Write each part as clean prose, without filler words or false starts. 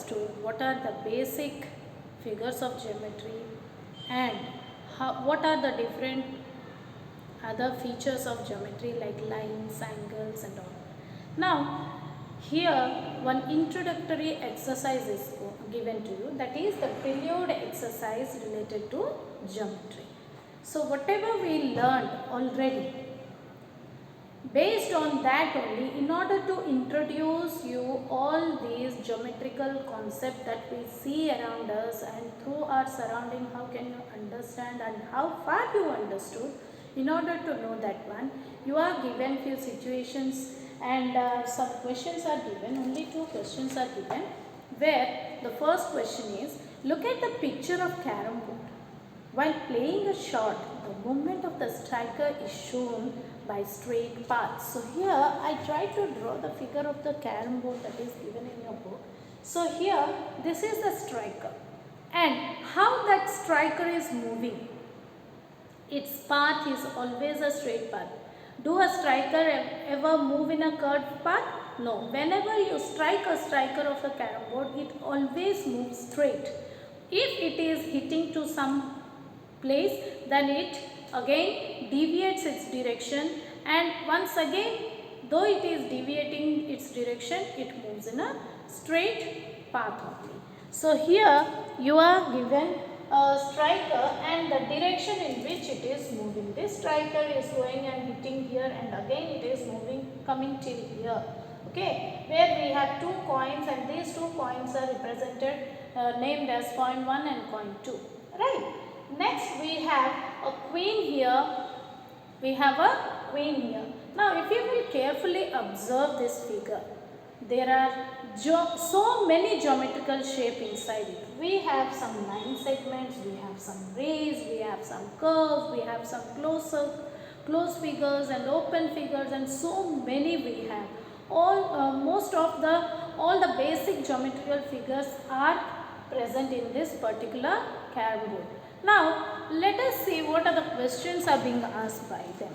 understood what are the basic figures of geometry and what are the different other features of geometry like lines, angles and all. Now here one introductory exercise is given to you, that is the prelude exercise related to geometry. So whatever we learned already, based on that only, in order to introduce you all these geometrical concepts that we see around us and through our surrounding, how can you understand and how far you understood, in order to know that one, you are given few situations and some questions are given, only 2 questions are given, where the first question is, look at the picture of carom board. While playing a shot, the movement of the striker is shown by straight paths. So here I try to draw the figure of the carom board that is given in your book. So here this is the striker and how that striker is moving. Its path is always a straight path. Do a striker ever move in a curved path? No. Whenever you strike a striker of a carom board, it always moves straight. If it is hitting to some place, then it again deviates its direction, and once again, though it is deviating its direction, it moves in a straight path only. So here you are given a striker and the direction in which it is moving. This striker is going and hitting here, and again it is moving, coming till here. Okay, where we have 2 coins and these 2 coins are represented, named as coin 1 and coin 2. Right. Next we have a queen here, we have a queen here. Now if you will carefully observe this figure, there are so many geometrical shape inside it. We have some line segments, we have some rays, we have some curves, we have some closed figures and open figures, and so many we have. All the basic geometrical figures are present in this particular carom board. Now let us see what are the questions are being asked by them.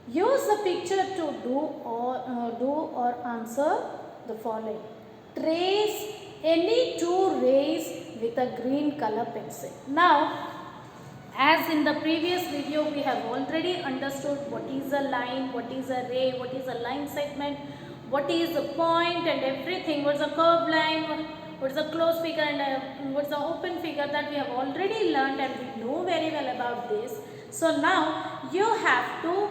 Use the picture to do or answer the following. Trace any 2 rays with a green color pencil. Now as in the previous video, we have already understood what is a line, what is a ray, what is a line segment, what is a point and everything, what is a curved line, what is a closed figure and what is the open figure, that we have already learned and we know very well about this. So now you have to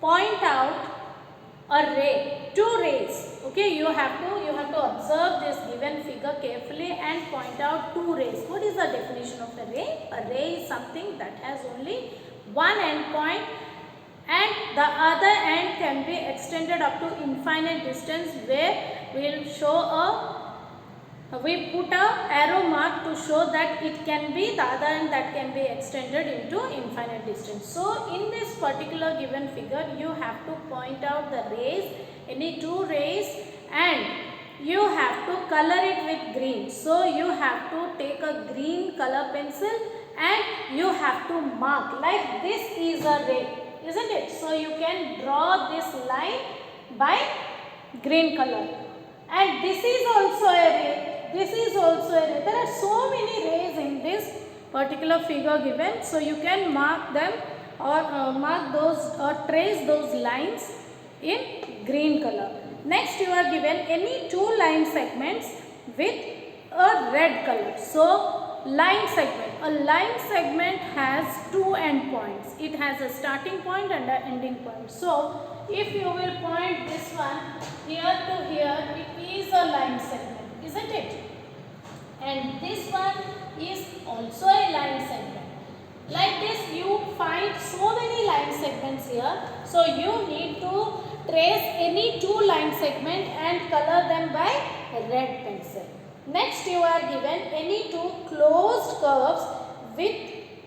point out a ray, 2 rays. Okay, you have to observe this given figure carefully and point out 2 rays. What is the definition of a ray? A ray is something that has only one end point and the other end can be extended up to infinite distance, where we will show we put a arrow mark to show that it can be the other end that can be extended into infinite distance. So in this particular given figure, you have to point out the rays, any 2 rays, and you have to color it with green. So you have to take a green color pencil and you have to mark, like this is a ray, isn't it? So you can draw this line by green color, and this is also a ray. This is also a ray. There are so many rays in this particular figure given. So you can mark them or mark those or trace those lines in green color. Next you are given any 2 line segments with a red color. So line segment. A line segment has 2 endpoints. It has a starting point and an ending point. So if you will point this one here to here, it is a line segment, isn't it? And this one is also a line segment. Like this you find so many line segments here. So you need to trace any 2 line segment and color them by red pencil. Next you are given any 2 closed curves with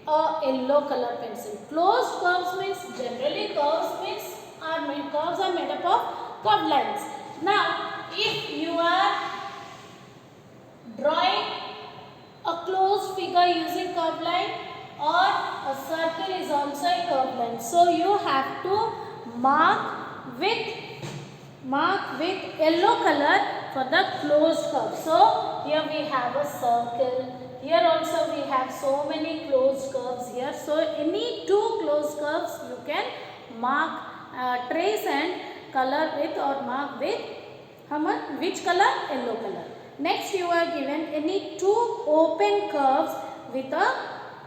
a yellow color pencil. Closed curves means generally curves are made up of curved lines. Now if you are drawing a closed figure using curved line, or a circle is also a curved line. So you have to mark with yellow color for the closed curve. So here we have a circle. Here also we have so many closed curves here. So any two closed curves you can mark, trace and color with or mark with which color? Yellow color. Next you are given any two open curves with a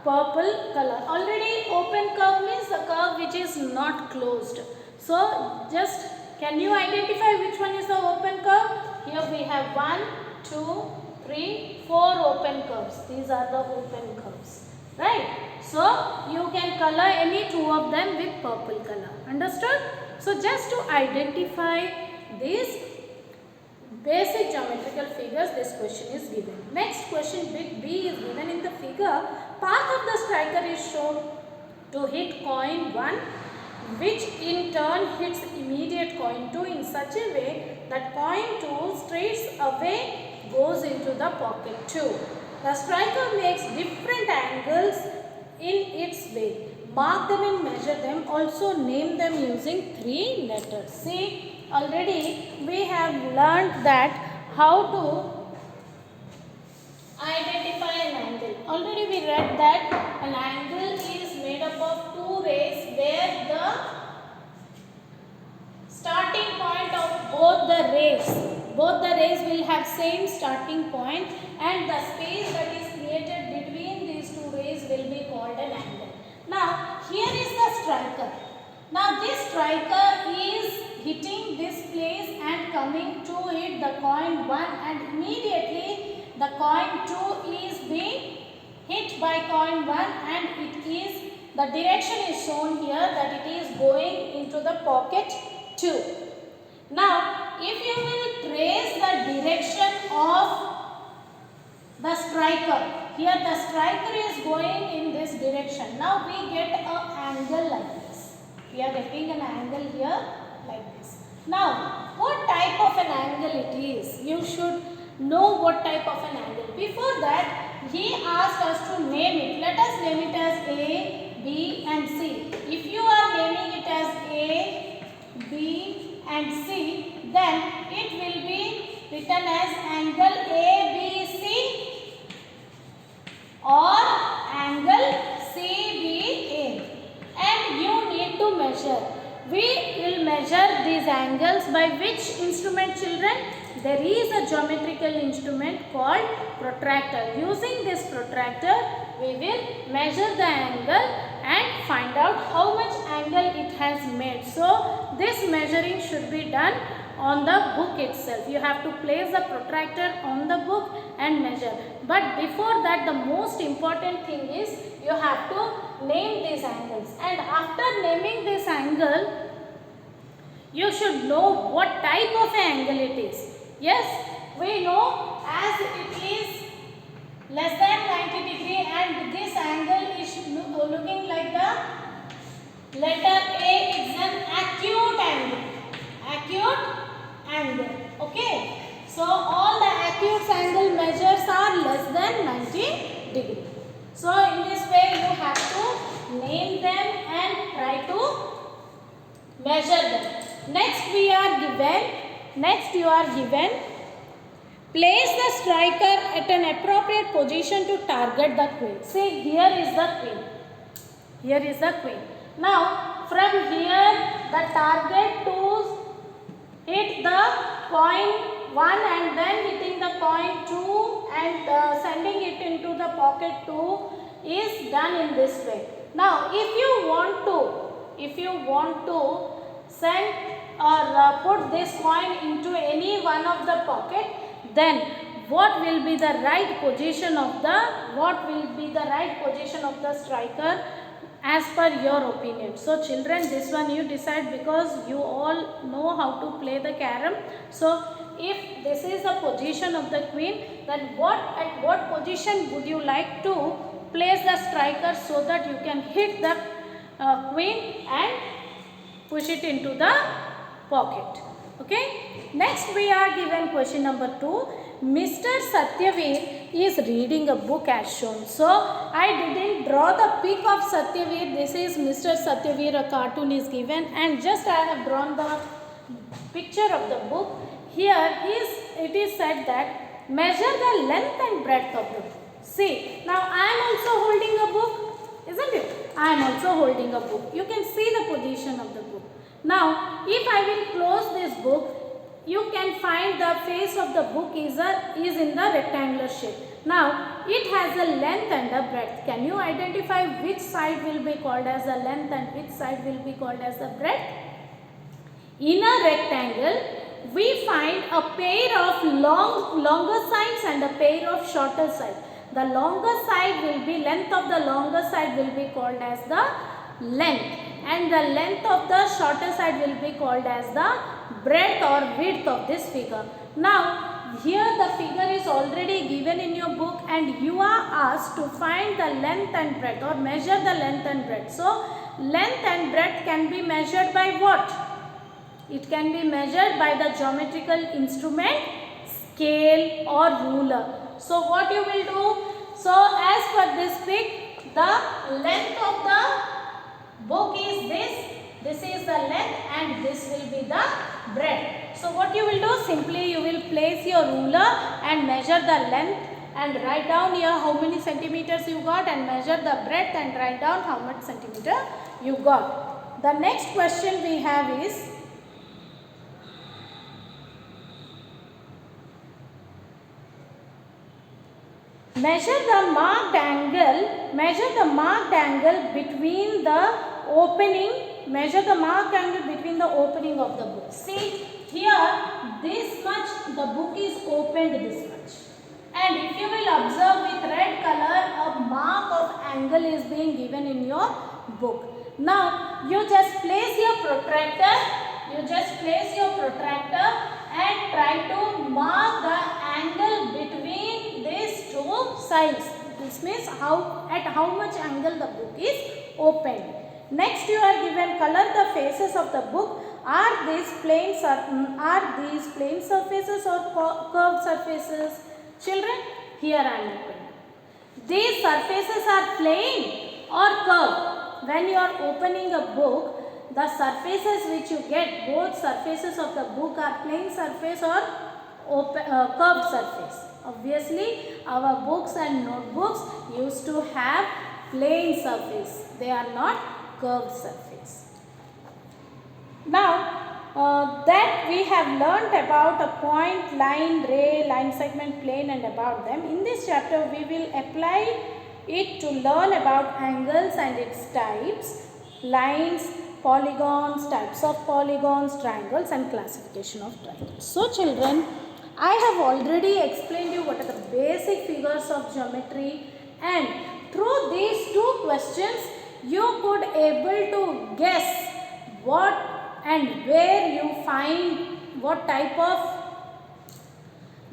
purple color. Already open curve means the curve which is not closed. So just can you identify which one is the open curve? Here we have 1, 2, 3, 4 open curves. These are the open curves, right? So you can color any two of them with purple color. Understood? So just to identify these basic geometrical figures, this question is given. Next question, bit B is given in the figure. Path of the striker is shown to hit coin 1, which in turn hits immediate coin 2 in such a way that coin 2 straight's away goes into the pocket 2. The striker makes different angles in its way. Mark them and measure them. Also name them using 3 letters. See, already we have learned that how to identify an angle. Already we read that an angle is made up of two rays where the starting point of both the rays will have same starting point, and the space that is created between these two rays will be called an angle. Now here is the striker. Now this striker is hitting this place and coming to hit the coin 1, and immediately the coin 2 is being hit by coin 1, and the direction is shown here that it is going into the pocket 2. Now if you will trace the direction of the striker, here the striker is going in this direction. Now we get an angle like this. We are getting an angle here like this. Now what type of an angle it is? You should know what type of an angle. Before that he asked us to name it. Let us name it as A, B and C. If you are naming it as A, B and C, then it will be written as angle ABC or angle CBA, and you need to measure. We will measure these angles by which instrument, children? There is a geometrical instrument called protractor. Using this protractor we will measure the angle and find out how much angle it has made. So this measuring should be done on the book itself. You have to place the protractor on the book and measure. But before that, the most important thing is you have to name these angles. And after naming this angle, you should know what type of angle it is. Yes, we know as it is less than 90 degree and this angle is looking like the letter A, is an acute angle. Acute angle. Okay. So all the acute angle measures are less than 90 degree. So in this way you have to name them and try to measure them. Next you are given place the striker at an appropriate position to target the queen. See, here is the queen. Here is the queen. Now from here the target to hit the coin 1 and then hitting the coin 2 and sending it into the pocket 2 is done in this way. Now if you want to send or put this coin into any one of the pocket, then what will be the right position of the striker as per your opinion? So children, this one you decide because you all know how to play the carom. So if this is the position of the queen, then at what position would you like to place the striker so that you can hit the queen and push it into the pocket? Okay. Next we are given question number 2. Mr. Satyaveer is reading a book as shown. So I didn't draw the pic of Satyaveer. This is Mr. Satyaveer, a cartoon is given, and just I have drawn the picture of the book. Here he is it is said that measure the length and breadth of the book. See, now I am also holding a book, isn't it? I am also holding a book. You can see the position of the book. Now, if I will close this book, you can find the face of the book is in the rectangular shape. Now, it has a length and a breadth. Can you identify which side will be called as the length and which side will be called as the breadth? In a rectangle, we find a pair of longer sides and a pair of shorter sides. The longer side will be, length of the longer side will be called as the length, and the length of the shorter side will be called as the breadth or width of this figure. Now, here the figure is already given in your book and you are asked to find the length and breadth or measure the length and breadth. So, length and breadth can be measured by what? It can be measured by the geometrical instrument, scale or ruler. So, what you will do? So, as per this pic, the length of the book is this is the length and this will be the breadth. So, what you will do? Simply you will place your ruler and measure the length and write down here how many centimeters you got and measure the breadth and write down how much centimeter you got. The next question we have is, measure the marked angle between the opening of the book. See, here this much the book is opened this much. And if you will observe with red color, a mark of angle is being given in your book. Now, you just place your protractor and try to mark the angle between these two sides. This means at how much angle the book is opened. Next, you are given color the faces of the book. Are these plain surfaces or curved surfaces? Children, here I am opening. These surfaces are plain or curved. When you are opening a book, the surfaces which you get, both surfaces of the book are plain surface or curved surface. Obviously, our books and notebooks used to have plain surface. They are not curved surface. Now, that we have learnt about a point, line, ray, line segment, plane and about them. In this chapter, we will apply it to learn about angles and its types, lines, polygons, types of polygons, triangles and classification of triangles. So, children, I have already explained you what are the basic figures of geometry, and through these two questions, you could able to guess what and where you find what type of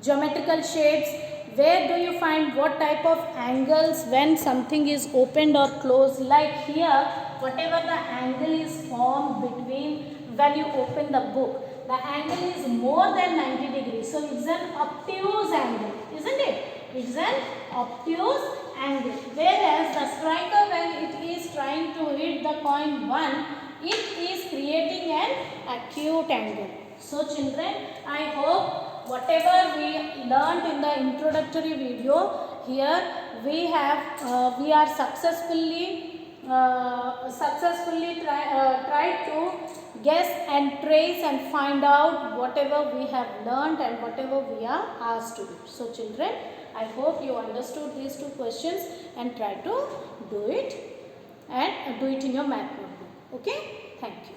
geometrical shapes, where do you find what type of angles when something is opened or closed. Like here, whatever the angle is formed between when you open the book, the angle is more than 90 degrees. So, it's an obtuse angle, isn't it? It's an obtuse angle. Whereas the striker, when it is trying to hit the coin 1, it is creating an acute angle. So, children, I hope whatever we learnt in the introductory video, here we are successfully tried to guess and trace and find out whatever we have learnt and whatever we are asked to do. So, children, I hope you understood these two questions and try to do it in your math notebook. Okay? Thank you.